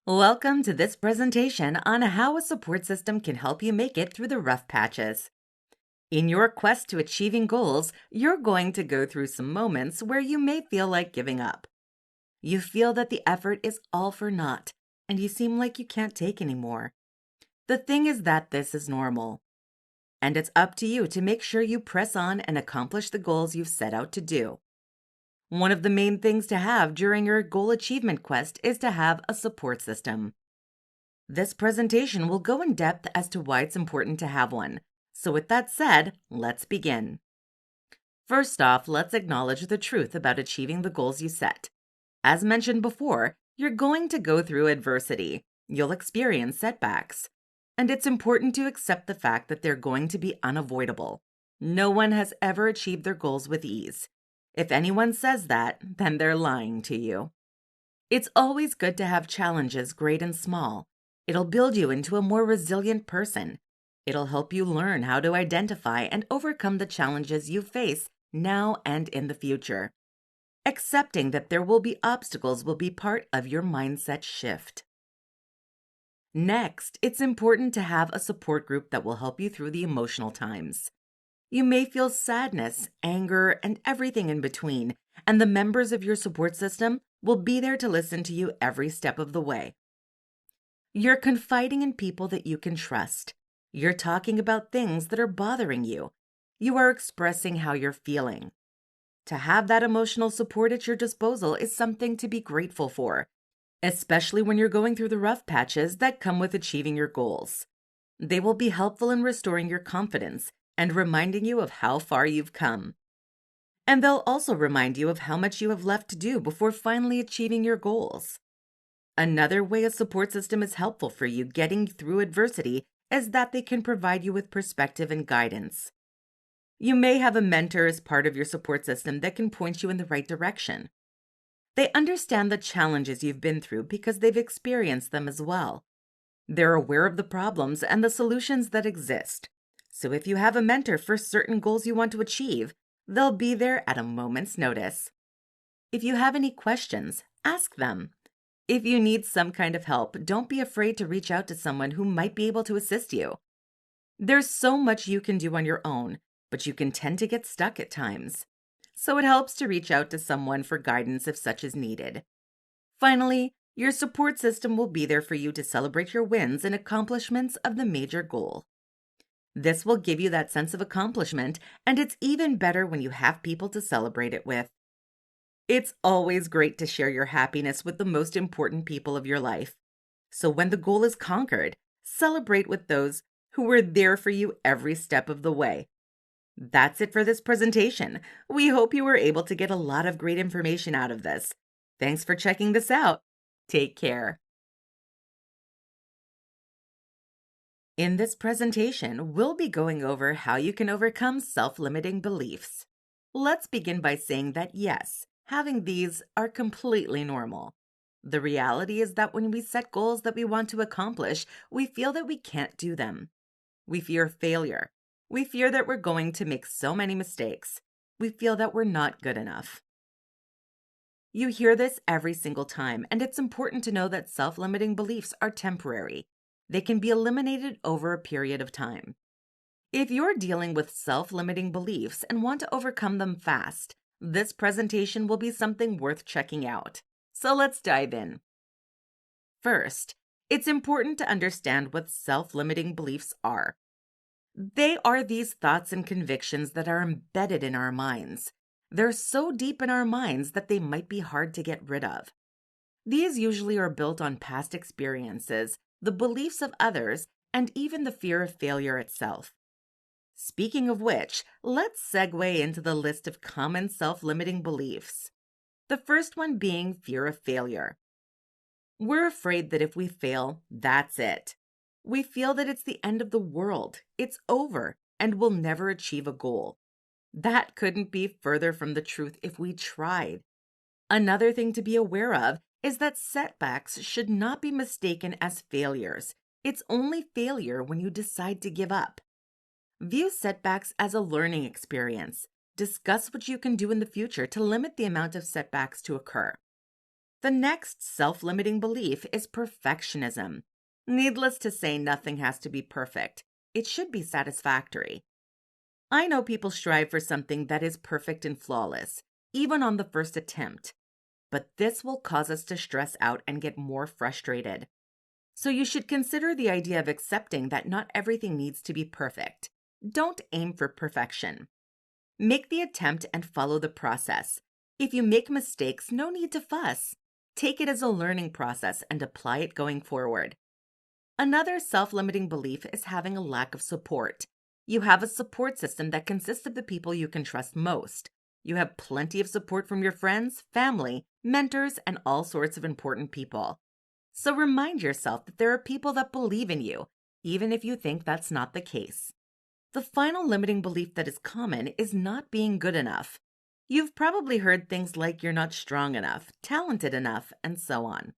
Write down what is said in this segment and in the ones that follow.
Welcome to this presentation on how a support system can help you make it through the rough patches. In your quest to achieving goals, you're going to go through some moments where you may feel like giving up. You feel that the effort is all for naught, and you seem like you can't take anymore. The thing is that this is normal, and it's up to you to make sure you press on and accomplish the goals you've set out to do. One of the main things to have during your goal achievement quest is to have a support system. This presentation will go in depth as to why it's important to have one. So with that said, let's begin. First off, let's acknowledge the truth about achieving the goals you set. As mentioned before, you're going to go through adversity. You'll experience setbacks. And it's important to accept the fact that they're going to be unavoidable. No one has ever achieved their goals with ease. If anyone says that, then they're lying to you. It's always good to have challenges, great and small. It'll build you into a more resilient person. It'll help you learn how to identify and overcome the challenges you face now and in the future. Accepting that there will be obstacles will be part of your mindset shift. Next, it's important to have a support group that will help you through the emotional times. You may feel sadness, anger, and everything in between, and the members of your support system will be there to listen to you every step of the way. You're confiding in people that you can trust. You're talking about things that are bothering you. You are expressing how you're feeling. To have that emotional support at your disposal is something to be grateful for, especially when you're going through the rough patches that come with achieving your goals. They will be helpful in restoring your confidence and reminding you of how far you've come. And they'll also remind you of how much you have left to do before finally achieving your goals. Another way a support system is helpful for you getting through adversity is that they can provide you with perspective and guidance. You may have a mentor as part of your support system that can point you in the right direction. They understand the challenges you've been through because they've experienced them as well. They're aware of the problems and the solutions that exist. So if you have a mentor for certain goals you want to achieve, they'll be there at a moment's notice. If you have any questions, ask them. If you need some kind of help, don't be afraid to reach out to someone who might be able to assist you. There's so much you can do on your own, but you can tend to get stuck at times. So it helps to reach out to someone for guidance if such is needed. Finally, your support system will be there for you to celebrate your wins and accomplishments of the major goal. This will give you that sense of accomplishment, and it's even better when you have people to celebrate it with. It's always great to share your happiness with the most important people of your life. So when the goal is conquered, celebrate with those who were there for you every step of the way. That's it for this presentation. We hope you were able to get a lot of great information out of this. Thanks for checking this out. Take care. In this presentation, we'll be going over how you can overcome self-limiting beliefs. Let's begin by saying that yes, having these are completely normal. The reality is that when we set goals that we want to accomplish, we feel that we can't do them. We fear failure. We fear that we're going to make so many mistakes. We feel that we're not good enough. You hear this every single time, and it's important to know that self-limiting beliefs are temporary. They can be eliminated over a period of time. If you're dealing with self-limiting beliefs and want to overcome them fast, this presentation will be something worth checking out. So let's dive in. First, it's important to understand what self-limiting beliefs are. They are these thoughts and convictions that are embedded in our minds. They're so deep in our minds that they might be hard to get rid of. These usually are built on past experiences, the beliefs of others, and even the fear of failure itself. Speaking of which, let's segue into the list of common self-limiting beliefs. The first one being fear of failure. We're afraid that if we fail, that's it. We feel that it's the end of the world, it's over, and we'll never achieve a goal. That couldn't be further from the truth if we tried. Another thing to be aware of is that setbacks should not be mistaken as failures. It's only failure when you decide to give up. View setbacks as a learning experience. Discuss what you can do in the future to limit the amount of setbacks to occur. The next self-limiting belief is perfectionism. Needless to say, nothing has to be perfect. It should be satisfactory. I know people strive for something that is perfect and flawless, even on the first attempt. But this will cause us to stress out and get more frustrated. So you should consider the idea of accepting that not everything needs to be perfect. Don't aim for perfection. Make the attempt and follow the process. If you make mistakes, no need to fuss. Take it as a learning process and apply it going forward. Another self-limiting belief is having a lack of support. You have a support system that consists of the people you can trust most. You have plenty of support from your friends, family, mentors, and all sorts of important people. So remind yourself that there are people that believe in you, even if you think that's not the case. The final limiting belief that is common is not being good enough. You've probably heard things like you're not strong enough, talented enough, and so on.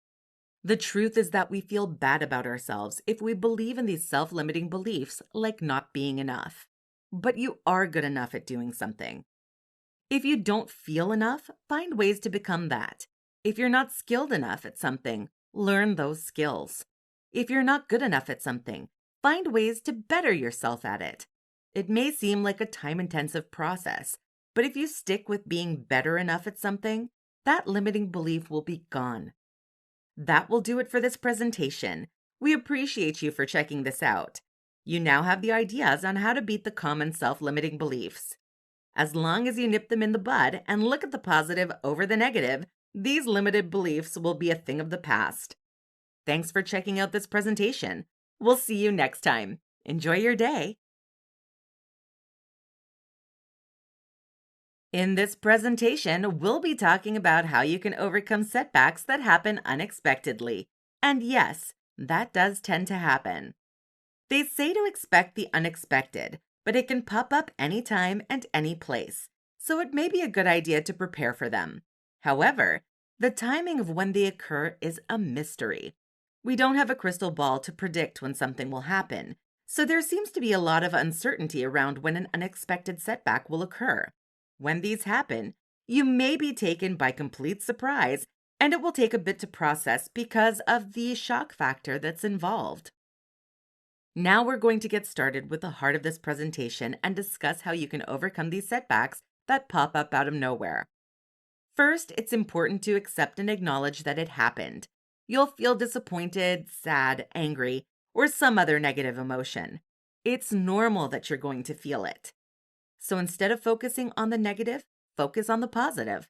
The truth is that we feel bad about ourselves if we believe in these self-limiting beliefs like not being enough. But you are good enough at doing something. If you don't feel enough, find ways to become that. If you're not skilled enough at something, learn those skills. If you're not good enough at something, find ways to better yourself at it. It may seem like a time-intensive process, but if you stick with being better enough at something, that limiting belief will be gone. That will do it for this presentation. We appreciate you for checking this out. You now have the ideas on how to beat the common self-limiting beliefs. As long as you nip them in the bud and look at the positive over the negative, these limited beliefs will be a thing of the past. Thanks for checking out this presentation. We'll see you next time. Enjoy your day. In this presentation, we'll be talking about how you can overcome setbacks that happen unexpectedly. And yes, that does tend to happen. They say to expect the unexpected, but it can pop up anytime and any place, so it may be a good idea to prepare for them. However, the timing of when they occur is a mystery. We don't have a crystal ball to predict when something will happen, so there seems to be a lot of uncertainty around when an unexpected setback will occur. When these happen, you may be taken by complete surprise, and it will take a bit to process because of the shock factor that's involved. Now we're going to get started with the heart of this presentation and discuss how you can overcome these setbacks that pop up out of nowhere. First, it's important to accept and acknowledge that it happened. You'll feel disappointed, sad, angry, or some other negative emotion. It's normal that you're going to feel it. So instead of focusing on the negative, focus on the positive.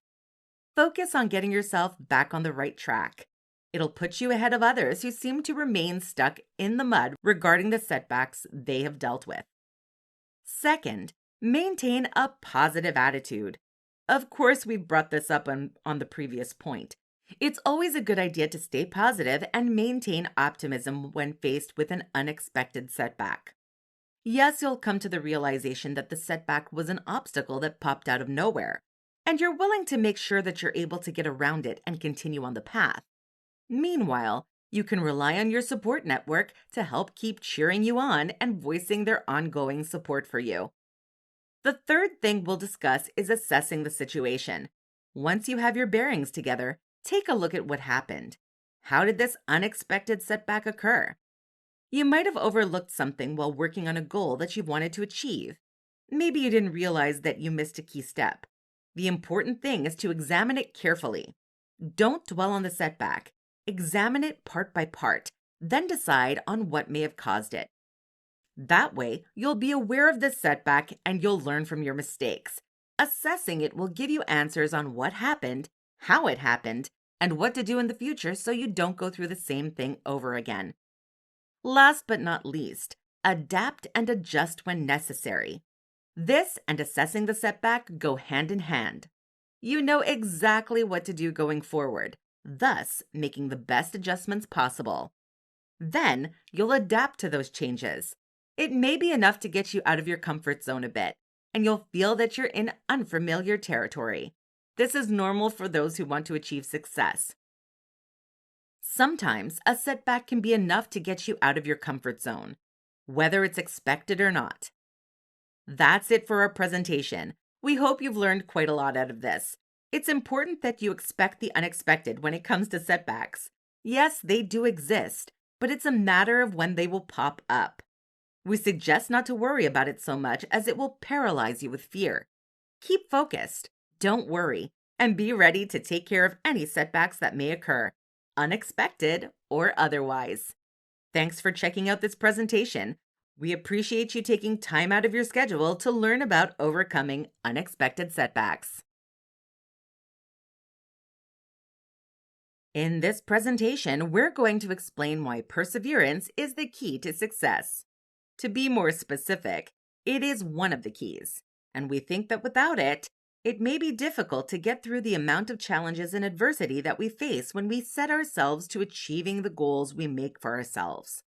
Focus on getting yourself back on the right track. It'll put you ahead of others who seem to remain stuck in the mud regarding the setbacks they have dealt with. Second, maintain a positive attitude. Of course, we brought this up on the previous point. It's always a good idea to stay positive and maintain optimism when faced with an unexpected setback. Yes, you'll come to the realization that the setback was an obstacle that popped out of nowhere, and you're willing to make sure that you're able to get around it and continue on the path. Meanwhile, you can rely on your support network to help keep cheering you on and voicing their ongoing support for you. The third thing we'll discuss is assessing the situation. Once you have your bearings together, take a look at what happened. How did this unexpected setback occur? You might have overlooked something while working on a goal that you wanted to achieve. Maybe you didn't realize that you missed a key step. The important thing is to examine it carefully. Don't dwell on the setback. Examine it part by part, then decide on what may have caused it. That way, you'll be aware of this setback and you'll learn from your mistakes. Assessing it will give you answers on what happened, how it happened, and what to do in the future so you don't go through the same thing over again. Last but not least, adapt and adjust when necessary. This and assessing the setback go hand in hand. You know exactly what to do going forward, thus making the best adjustments possible. Then you'll adapt to those changes. It may be enough to get you out of your comfort zone a bit, and you'll feel that you're in unfamiliar territory. This is normal for those who want to achieve success. Sometimes a setback can be enough to get you out of your comfort zone, whether it's expected or not. That's it for our presentation. We hope you've learned quite a lot out of this. It's important that you expect the unexpected when it comes to setbacks. Yes, they do exist, but it's a matter of when they will pop up. We suggest not to worry about it so much as it will paralyze you with fear. Keep focused, don't worry, and be ready to take care of any setbacks that may occur, unexpected or otherwise. Thanks for checking out this presentation. We appreciate you taking time out of your schedule to learn about overcoming unexpected setbacks. In this presentation, we're going to explain why perseverance is the key to success. To be more specific, it is one of the keys, and we think that without it, it may be difficult to get through the amount of challenges and adversity that we face when we set ourselves to achieving the goals we make for ourselves.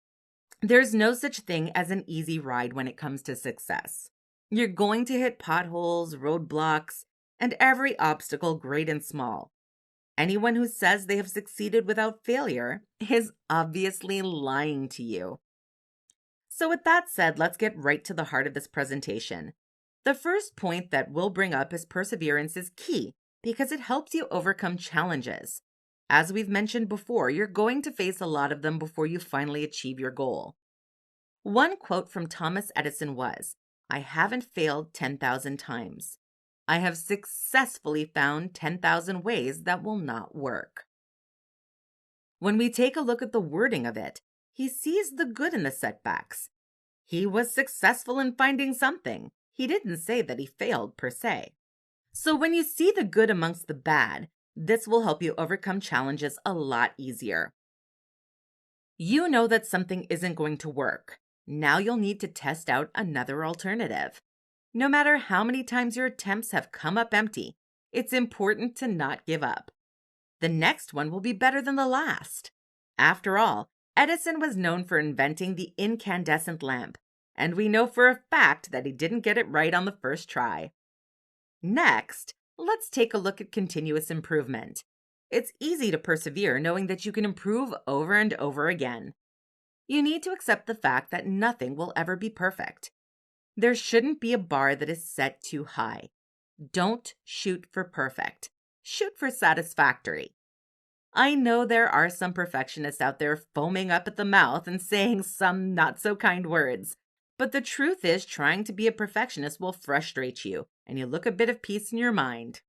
There's no such thing as an easy ride when it comes to success. You're going to hit potholes, roadblocks, and every obstacle, great and small. Anyone who says they have succeeded without failure is obviously lying to you. So with that said, let's get right to the heart of this presentation. The first point that we'll bring up is perseverance is key because it helps you overcome challenges. As we've mentioned before, you're going to face a lot of them before you finally achieve your goal. One quote from Thomas Edison was, "I haven't failed 10,000 times. I have successfully found 10,000 ways that will not work." When we take a look at the wording of it, he sees the good in the setbacks. He was successful in finding something. He didn't say that he failed per se. So when you see the good amongst the bad, this will help you overcome challenges a lot easier. You know that something isn't going to work. Now you'll need to test out another alternative. No matter how many times your attempts have come up empty, it's important to not give up. The next one will be better than the last. After all, Edison was known for inventing the incandescent lamp, and we know for a fact that he didn't get it right on the first try. Next, let's take a look at continuous improvement. It's easy to persevere knowing that you can improve over and over again. You need to accept the fact that nothing will ever be perfect. There shouldn't be a bar that is set too high. Don't shoot for perfect. Shoot for satisfactory. I know there are some perfectionists out there foaming up at the mouth and saying some not so kind words, but the truth is trying to be a perfectionist will frustrate you and you look a bit of peace in your mind.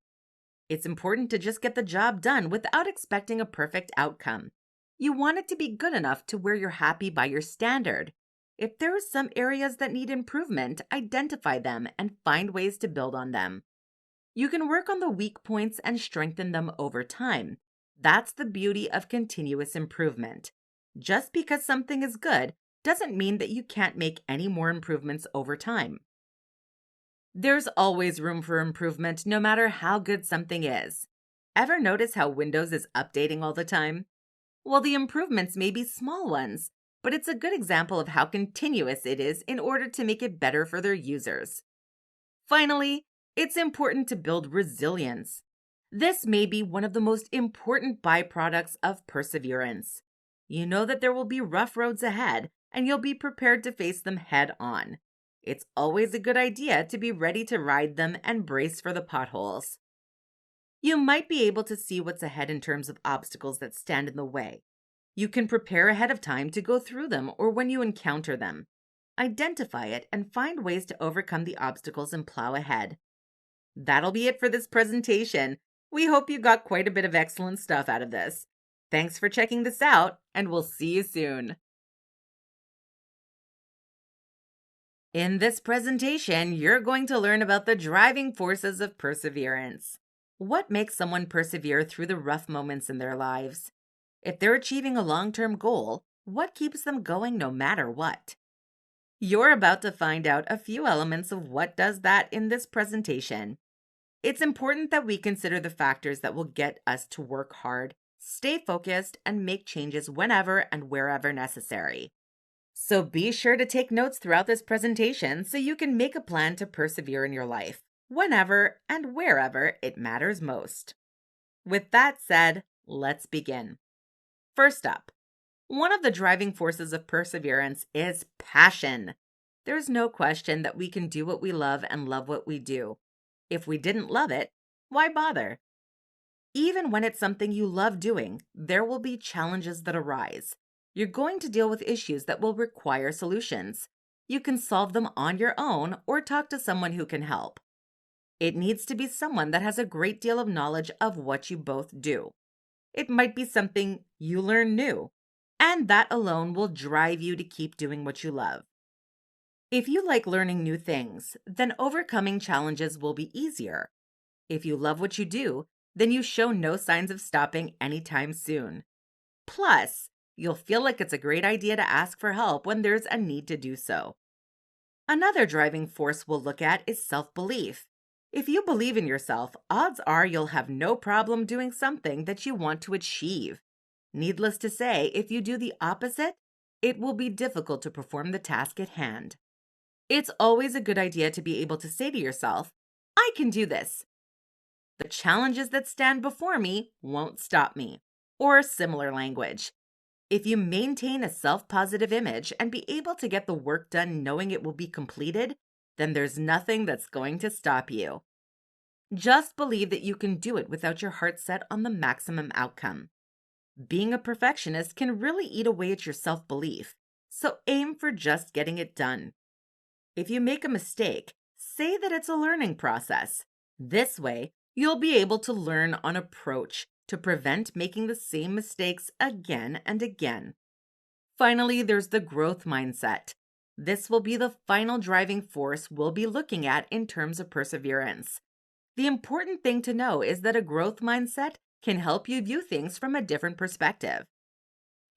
It's important to just get the job done without expecting a perfect outcome. You want it to be good enough to where you're happy by your standard. If there are some areas that need improvement, identify them and find ways to build on them. You can work on the weak points and strengthen them over time. That's the beauty of continuous improvement. Just because something is good doesn't mean that you can't make any more improvements over time. There's always room for improvement no matter how good something is. Ever notice how Windows is updating all the time? Well, the improvements may be small ones, but it's a good example of how continuous it is in order to make it better for their users. Finally, it's important to build resilience. This may be one of the most important byproducts of perseverance. You know that there will be rough roads ahead, and you'll be prepared to face them head on. It's always a good idea to be ready to ride them and brace for the potholes. You might be able to see what's ahead in terms of obstacles that stand in the way. You can prepare ahead of time to go through them or when you encounter them. Identify it and find ways to overcome the obstacles and plow ahead. That'll be it for this presentation. We hope you got quite a bit of excellent stuff out of this. Thanks for checking this out, and we'll see you soon. In this presentation, you're going to learn about the driving forces of perseverance. What makes someone persevere through the rough moments in their lives? If they're achieving a long-term goal, what keeps them going no matter what? You're about to find out a few elements of what does that in this presentation. It's important that we consider the factors that will get us to work hard, stay focused, and make changes whenever and wherever necessary. So be sure to take notes throughout this presentation so you can make a plan to persevere in your life, whenever and wherever it matters most. With that said, let's begin. First up, one of the driving forces of perseverance is passion. There's no question that we can do what we love and love what we do. If we didn't love it, why bother? Even when it's something you love doing, there will be challenges that arise. You're going to deal with issues that will require solutions. You can solve them on your own or talk to someone who can help. It needs to be someone that has a great deal of knowledge of what you both do. It might be something you learn new, and that alone will drive you to keep doing what you love. If you like learning new things, then overcoming challenges will be easier. If you love what you do, then you show no signs of stopping anytime soon. Plus, you'll feel like it's a great idea to ask for help when there's a need to do so. Another driving force we'll look at is self-belief. If you believe in yourself, odds are you'll have no problem doing something that you want to achieve. Needless to say, if you do the opposite, it will be difficult to perform the task at hand. It's always a good idea to be able to say to yourself, I can do this. The challenges that stand before me won't stop me, or similar language. If you maintain a self-positive image and be able to get the work done knowing it will be completed, then there's nothing that's going to stop you. Just believe that you can do it without your heart set on the maximum outcome. Being a perfectionist can really eat away at your self-belief, so aim for just getting it done. If you make a mistake, say that it's a learning process. This way, you'll be able to learn on approach to prevent making the same mistakes again and again. Finally, there's the growth mindset. This will be the final driving force we'll be looking at in terms of perseverance. The important thing to know is that a growth mindset can help you view things from a different perspective.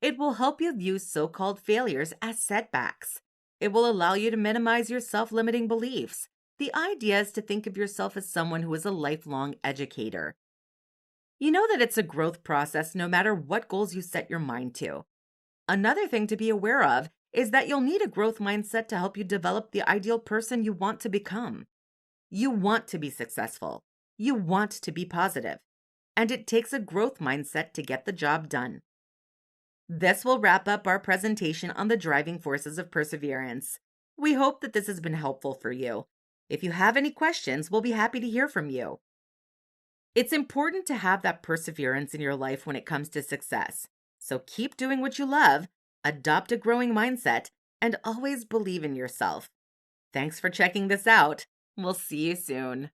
It will help you view so-called failures as setbacks. It will allow you to minimize your self-limiting beliefs. The idea is to think of yourself as someone who is a lifelong educator. You know that it's a growth process no matter what goals you set your mind to. Another thing to be aware of is that you'll need a growth mindset to help you develop the ideal person you want to become. You want to be successful. You want to be positive. And it takes a growth mindset to get the job done. This will wrap up our presentation on the driving forces of perseverance. We hope that this has been helpful for you. If you have any questions, we'll be happy to hear from you. It's important to have that perseverance in your life when it comes to success. So keep doing what you love, adopt a growing mindset, and always believe in yourself. Thanks for checking this out. We'll see you soon.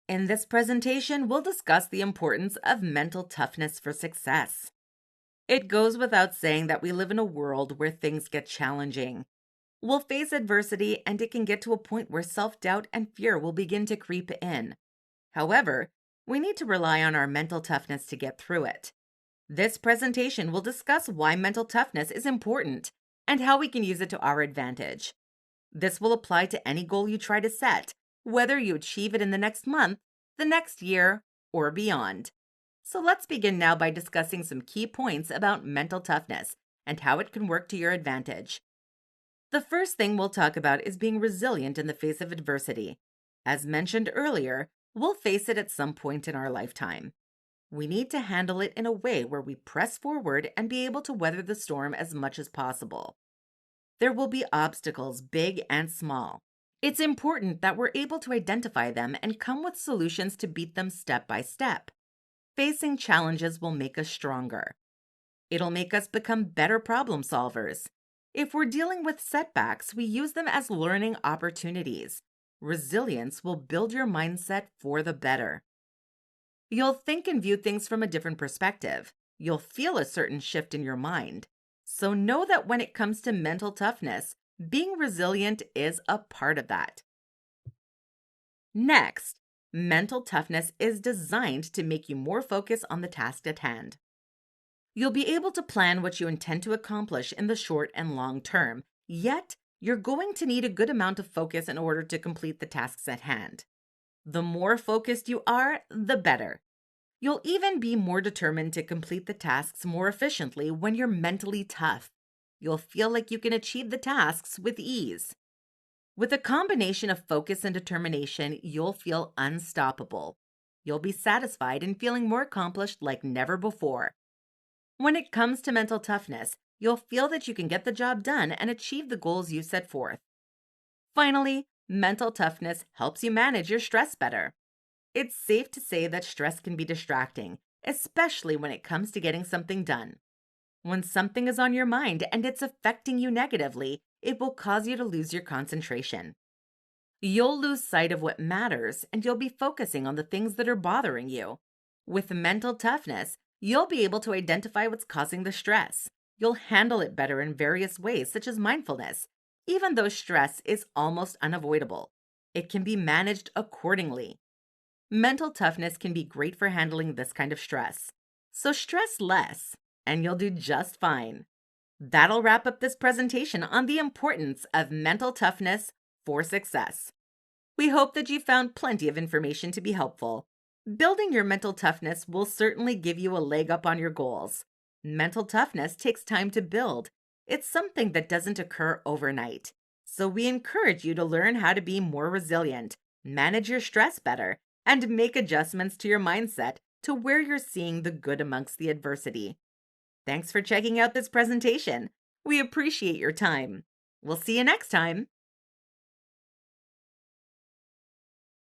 In this presentation, we'll discuss the importance of mental toughness for success. It goes without saying that we live in a world where things get challenging. We'll face adversity, and it can get to a point where self-doubt and fear will begin to creep in. However, we need to rely on our mental toughness to get through it. This presentation will discuss why mental toughness is important and how we can use it to our advantage. This will apply to any goal you try to set, whether you achieve it in the next month, the next year, or beyond. So let's begin now by discussing some key points about mental toughness and how it can work to your advantage. The first thing we'll talk about is being resilient in the face of adversity. As mentioned earlier, we'll face it at some point in our lifetime. We need to handle it in a way where we press forward and be able to weather the storm as much as possible. There will be obstacles, big and small. It's important that we're able to identify them and come with solutions to beat them step by step. Facing challenges will make us stronger. It'll make us become better problem solvers. If we're dealing with setbacks, we use them as learning opportunities. Resilience will build your mindset for the better. You'll think and view things from a different perspective. You'll feel a certain shift in your mind. So know that when it comes to mental toughness, being resilient is a part of that. Next, mental toughness is designed to make you more focused on the task at hand. You'll be able to plan what you intend to accomplish in the short and long term, yet you're going to need a good amount of focus in order to complete the tasks at hand. The more focused you are, the better. You'll even be more determined to complete the tasks more efficiently when you're mentally tough. You'll feel like you can achieve the tasks with ease. With a combination of focus and determination, you'll feel unstoppable. You'll be satisfied and feeling more accomplished like never before. When it comes to mental toughness, you'll feel that you can get the job done and achieve the goals you set forth. Finally, mental toughness helps you manage your stress better. It's safe to say that stress can be distracting, especially when it comes to getting something done. When something is on your mind and it's affecting you negatively, it will cause you to lose your concentration. You'll lose sight of what matters and you'll be focusing on the things that are bothering you. With mental toughness, you'll be able to identify what's causing the stress. You'll handle it better in various ways, such as mindfulness. Even though stress is almost unavoidable, it can be managed accordingly. Mental toughness can be great for handling this kind of stress. So stress less, and you'll do just fine. That'll wrap up this presentation on the importance of mental toughness for success. We hope that you found plenty of information to be helpful. Building your mental toughness will certainly give you a leg up on your goals. Mental toughness takes time to build. It's something that doesn't occur overnight. So we encourage you to learn how to be more resilient, manage your stress better, and make adjustments to your mindset to where you're seeing the good amongst the adversity. Thanks for checking out this presentation. We appreciate your time. We'll see you next time.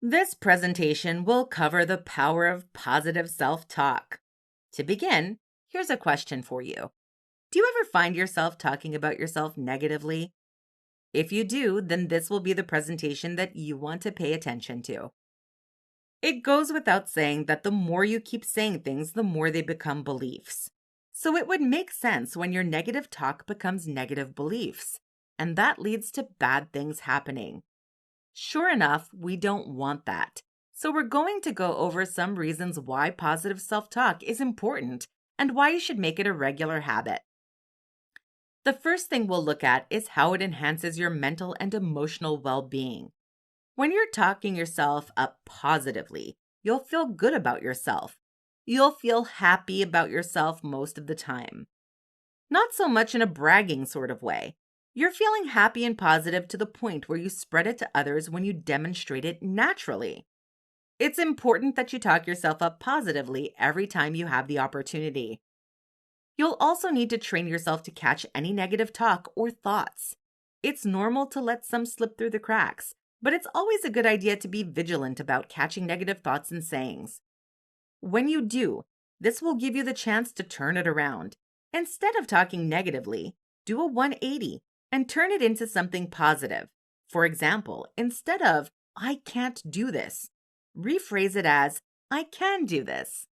This presentation will cover the power of positive self-talk. To begin, here's a question for you. Do you ever find yourself talking about yourself negatively? If you do, then this will be the presentation that you want to pay attention to. It goes without saying that the more you keep saying things, the more they become beliefs. So it would make sense when your negative talk becomes negative beliefs, and that leads to bad things happening. Sure enough, we don't want that. So we're going to go over some reasons why positive self-talk is important and why you should make it a regular habit. The first thing we'll look at is how it enhances your mental and emotional well-being. When you're talking yourself up positively, you'll feel good about yourself. You'll feel happy about yourself most of the time. Not so much in a bragging sort of way. You're feeling happy and positive to the point where you spread it to others when you demonstrate it naturally. It's important that you talk yourself up positively every time you have the opportunity. You'll also need to train yourself to catch any negative talk or thoughts. It's normal to let some slip through the cracks, but it's always a good idea to be vigilant about catching negative thoughts and sayings. When you do, this will give you the chance to turn it around. Instead of talking negatively, do a 180 and turn it into something positive. For example, instead of, "I can't do this," rephrase it as, "I can do this."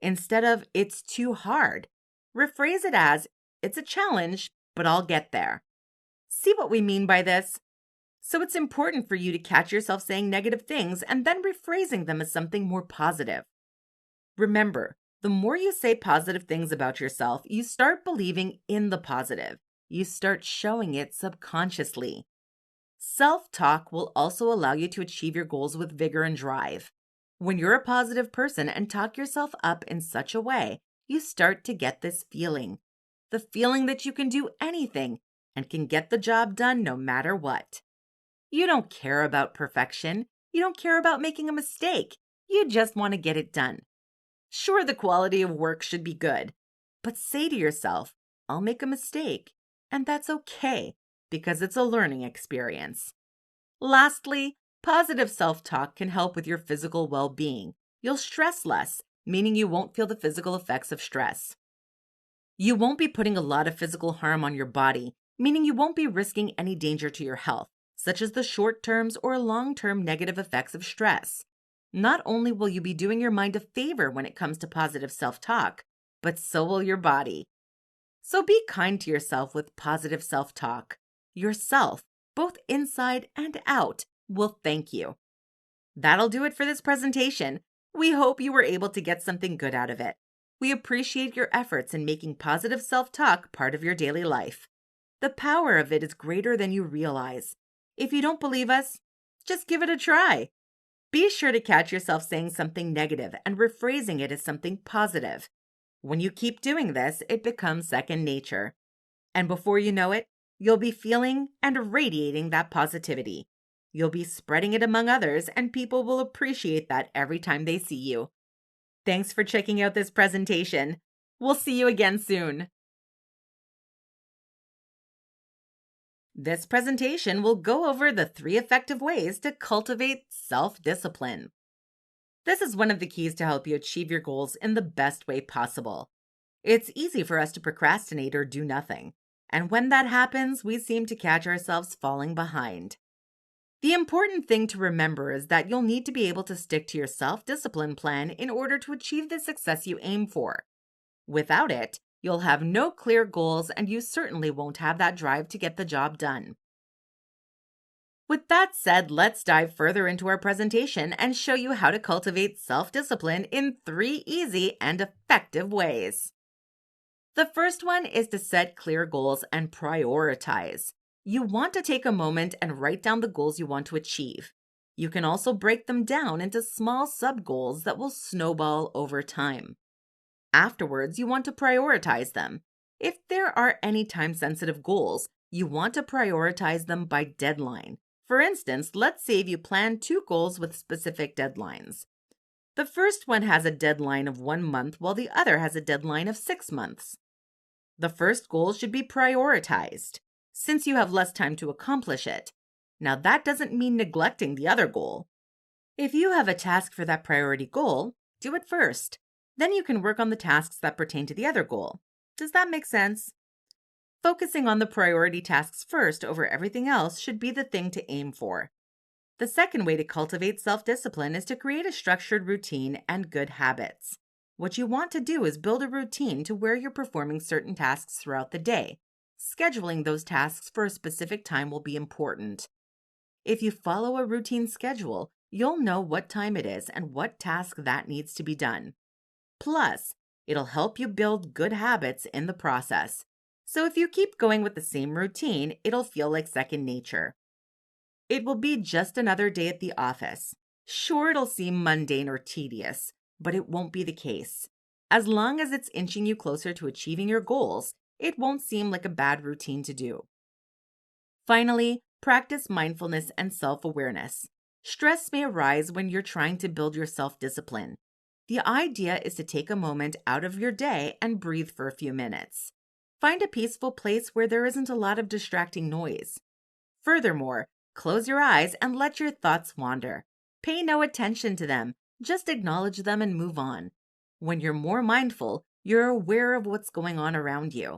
Instead of, "It's too hard," rephrase it as, "It's a challenge, but I'll get there." See what we mean by this? So it's important for you to catch yourself saying negative things and then rephrasing them as something more positive. Remember, the more you say positive things about yourself, you start believing in the positive. You start showing it subconsciously. Self-talk will also allow you to achieve your goals with vigor and drive. When you're a positive person and talk yourself up in such a way, you start to get this feeling. The feeling that you can do anything and can get the job done no matter what. You don't care about perfection. You don't care about making a mistake. You just want to get it done. Sure, the quality of work should be good, but say to yourself, "I'll make a mistake," and that's okay because it's a learning experience. Lastly, positive self-talk can help with your physical well-being. You'll stress less, meaning you won't feel the physical effects of stress. You won't be putting a lot of physical harm on your body, meaning you won't be risking any danger to your health, such as the short-term or long-term negative effects of stress. Not only will you be doing your mind a favor when it comes to positive self-talk, but so will your body. So be kind to yourself with positive self-talk. Yourself, both inside and out, will thank you. That'll do it for this presentation. We hope you were able to get something good out of it. We appreciate your efforts in making positive self-talk part of your daily life. The power of it is greater than you realize. If you don't believe us, just give it a try. Be sure to catch yourself saying something negative and rephrasing it as something positive. When you keep doing this, it becomes second nature. And before you know it, you'll be feeling and radiating that positivity. You'll be spreading it among others, and people will appreciate that every time they see you. Thanks for checking out this presentation. We'll see you again soon. This presentation will go over the 3 effective ways to cultivate self-discipline. This is one of the keys to help you achieve your goals in the best way possible. It's easy for us to procrastinate or do nothing. And when that happens, we seem to catch ourselves falling behind. The important thing to remember is that you'll need to be able to stick to your self discipline plan in order to achieve the success you aim for. Without it, you'll have no clear goals and you certainly won't have that drive to get the job done. With that said, let's dive further into our presentation and show you how to cultivate self discipline in 3 easy and effective ways. The first one is to set clear goals and prioritize. You want to take a moment and write down the goals you want to achieve. You can also break them down into small sub-goals that will snowball over time. Afterwards, you want to prioritize them. If there are any time-sensitive goals, you want to prioritize them by deadline. For instance, let's say you plan 2 goals with specific deadlines. The first one has a deadline of 1 month while the other has a deadline of 6 months. The first goal should be prioritized, since you have less time to accomplish it. Now, that doesn't mean neglecting the other goal. If you have a task for that priority goal, do it first. Then you can work on the tasks that pertain to the other goal. Does that make sense? Focusing on the priority tasks first over everything else should be the thing to aim for. The second way to cultivate self-discipline is to create a structured routine and good habits. What you want to do is build a routine to where you're performing certain tasks throughout the day. Scheduling those tasks for a specific time will be important. If you follow a routine schedule, you'll know what time it is and what task that needs to be done. Plus, it'll help you build good habits in the process. So if you keep going with the same routine, it'll feel like second nature. It will be just another day at the office. Sure, it'll seem mundane or tedious, but it won't be the case. As long as it's inching you closer to achieving your goals, it won't seem like a bad routine to do. Finally, practice mindfulness and self-awareness. Stress may arise when you're trying to build your self-discipline. The idea is to take a moment out of your day and breathe for a few minutes. Find a peaceful place where there isn't a lot of distracting noise. Furthermore, close your eyes and let your thoughts wander. Pay no attention to them, just acknowledge them and move on. When you're more mindful, you're aware of what's going on around you.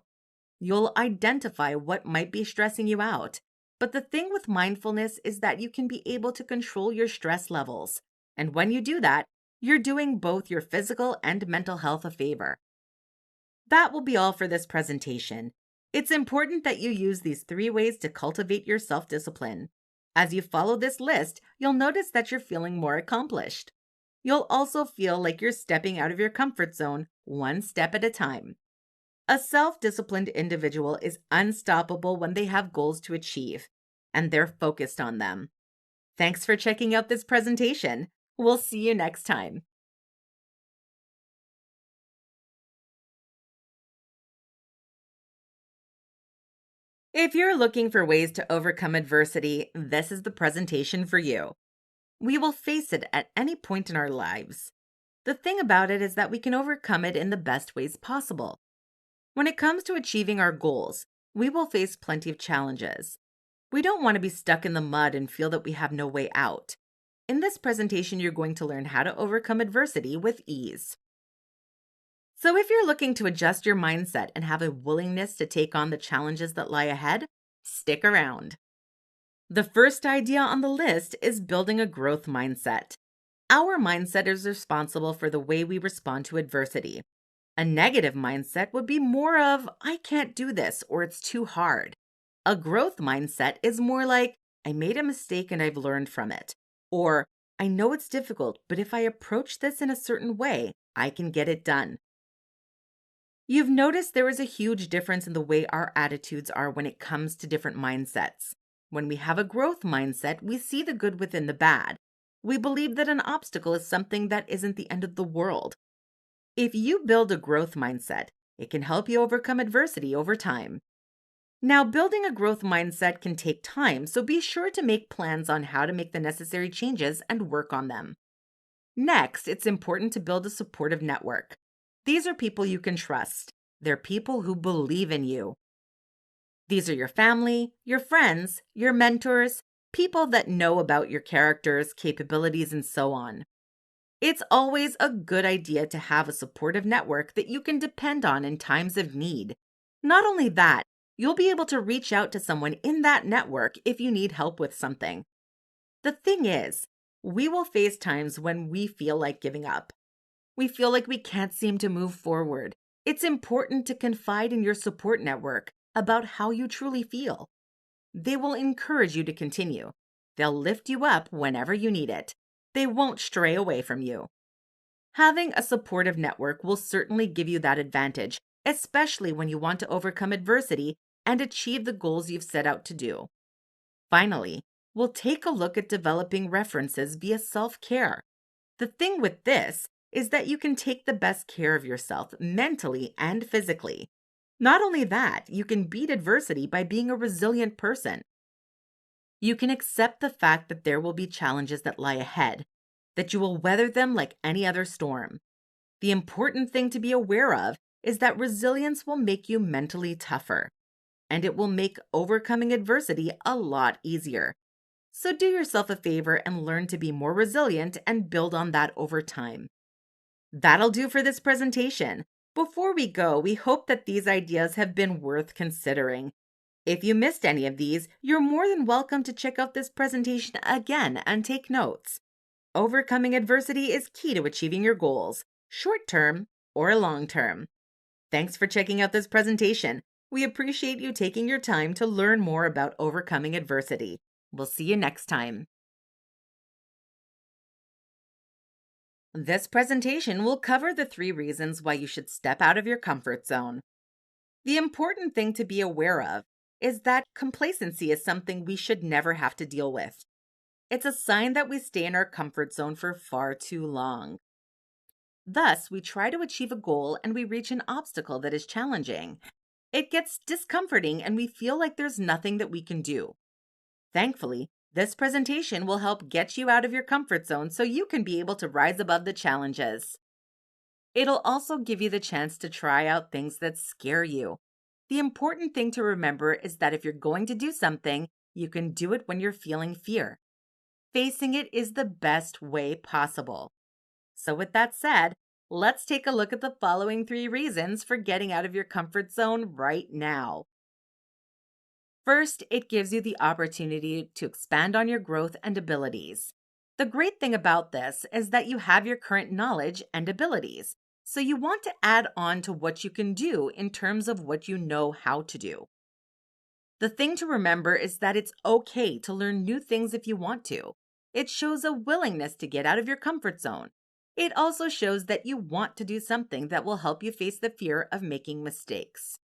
You'll identify what might be stressing you out. But the thing with mindfulness is that you can be able to control your stress levels. And when you do that, you're doing both your physical and mental health a favor. That will be all for this presentation. It's important that you use these 3 ways to cultivate your self-discipline. As you follow this list, you'll notice that you're feeling more accomplished. You'll also feel like you're stepping out of your comfort zone one step at a time. A self-disciplined individual is unstoppable when they have goals to achieve, and they're focused on them. Thanks for checking out this presentation. We'll see you next time. If you're looking for ways to overcome adversity, this is the presentation for you. We will face it at any point in our lives. The thing about it is that we can overcome it in the best ways possible. When it comes to achieving our goals, we will face plenty of challenges. We don't want to be stuck in the mud and feel that we have no way out. In this presentation, you're going to learn how to overcome adversity with ease. So if you're looking to adjust your mindset and have a willingness to take on the challenges that lie ahead, stick around. The first idea on the list is building a growth mindset. Our mindset is responsible for the way we respond to adversity. A negative mindset would be more of, I can't do this, or it's too hard. A growth mindset is more like, I made a mistake and I've learned from it. Or, I know it's difficult, but if I approach this in a certain way, I can get it done. You've noticed there is a huge difference in the way our attitudes are when it comes to different mindsets. When we have a growth mindset, we see the good within the bad. We believe that an obstacle is something that isn't the end of the world. If you build a growth mindset, it can help you overcome adversity over time. Now, building a growth mindset can take time, so be sure to make plans on how to make the necessary changes and work on them. Next, it's important to build a supportive network. These are people you can trust. They're people who believe in you. These are your family, your friends, your mentors, people that know about your characters, capabilities, and so on. It's always a good idea to have a supportive network that you can depend on in times of need. Not only that, you'll be able to reach out to someone in that network if you need help with something. The thing is, we will face times when we feel like giving up. We feel like we can't seem to move forward. It's important to confide in your support network about how you truly feel. They will encourage you to continue. They'll lift you up whenever you need it. They won't stray away from you. Having a supportive network will certainly give you that advantage, especially when you want to overcome adversity and achieve the goals you've set out to do. Finally, we'll take a look at developing references via self-care. The thing with this is that you can take the best care of yourself mentally and physically. Not only that, you can beat adversity by being a resilient person. You can accept the fact that there will be challenges that lie ahead, that you will weather them like any other storm. The important thing to be aware of is that resilience will make you mentally tougher, and it will make overcoming adversity a lot easier. So do yourself a favor and learn to be more resilient and build on that over time. That'll do for this presentation. Before we go, we hope that these ideas have been worth considering. If you missed any of these, you're more than welcome to check out this presentation again and take notes. Overcoming adversity is key to achieving your goals, short term or long term. Thanks for checking out this presentation. We appreciate you taking your time to learn more about overcoming adversity. We'll see you next time. This presentation will cover the 3 reasons why you should step out of your comfort zone. The important thing to be aware of is that complacency is something we should never have to deal with. It's a sign that we stay in our comfort zone for far too long. Thus, we try to achieve a goal and we reach an obstacle that is challenging. It gets discomforting and we feel like there's nothing that we can do. Thankfully, this presentation will help get you out of your comfort zone so you can be able to rise above the challenges. It'll also give you the chance to try out things that scare you. The important thing to remember is that if you're going to do something, you can do it when you're feeling fear. Facing it is the best way possible. So with that said, let's take a look at the following 3 reasons for getting out of your comfort zone right now. First, it gives you the opportunity to expand on your growth and abilities. The great thing about this is that you have your current knowledge and abilities, so you want to add on to what you can do in terms of what you know how to do. The thing to remember is that it's okay to learn new things if you want to. It shows a willingness to get out of your comfort zone. It also shows that you want to do something that will help you face the fear of making mistakes.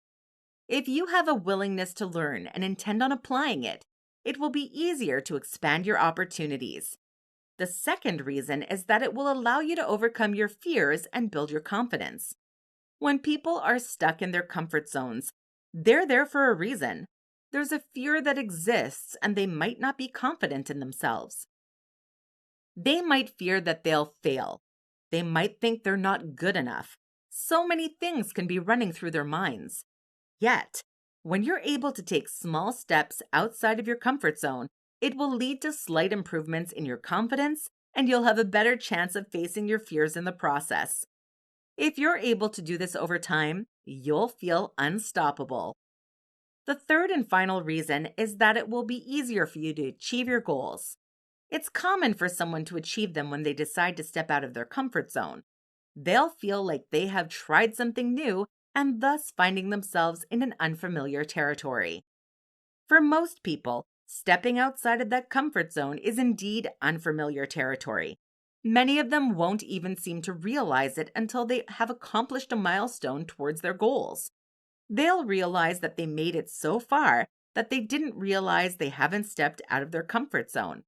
If you have a willingness to learn and intend on applying it, it will be easier to expand your opportunities. The second reason is that it will allow you to overcome your fears and build your confidence. When people are stuck in their comfort zones, they're there for a reason. There's a fear that exists and they might not be confident in themselves. They might fear that they'll fail. They might think they're not good enough. So many things can be running through their minds. Yet, when you're able to take small steps outside of your comfort zone, it will lead to slight improvements in your confidence, and you'll have a better chance of facing your fears in the process. If you're able to do this over time, you'll feel unstoppable. The third and final reason is that it will be easier for you to achieve your goals. It's common for someone to achieve them when they decide to step out of their comfort zone. They'll feel like they have tried something new and thus finding themselves in an unfamiliar territory. For most people, stepping outside of that comfort zone is indeed unfamiliar territory. Many of them won't even seem to realize it until they have accomplished a milestone towards their goals. They'll realize that they made it so far that they didn't realize they haven't stepped out of their comfort zone.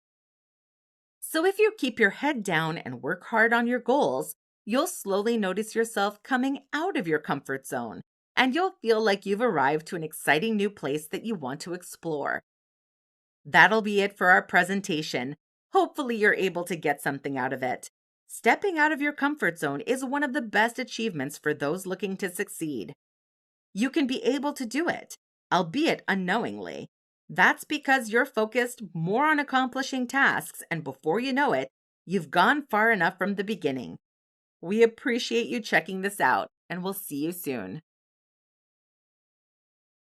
So if you keep your head down and work hard on your goals, you'll slowly notice yourself coming out of your comfort zone, and you'll feel like you've arrived to an exciting new place that you want to explore. That'll be it for our presentation. Hopefully you're able to get something out of it. Stepping out of your comfort zone is one of the best achievements for those looking to succeed. You can be able to do it, albeit unknowingly. That's because you're focused more on accomplishing tasks, and before you know it, You've gone far enough from the beginning. We appreciate you checking this out, and we'll see you soon.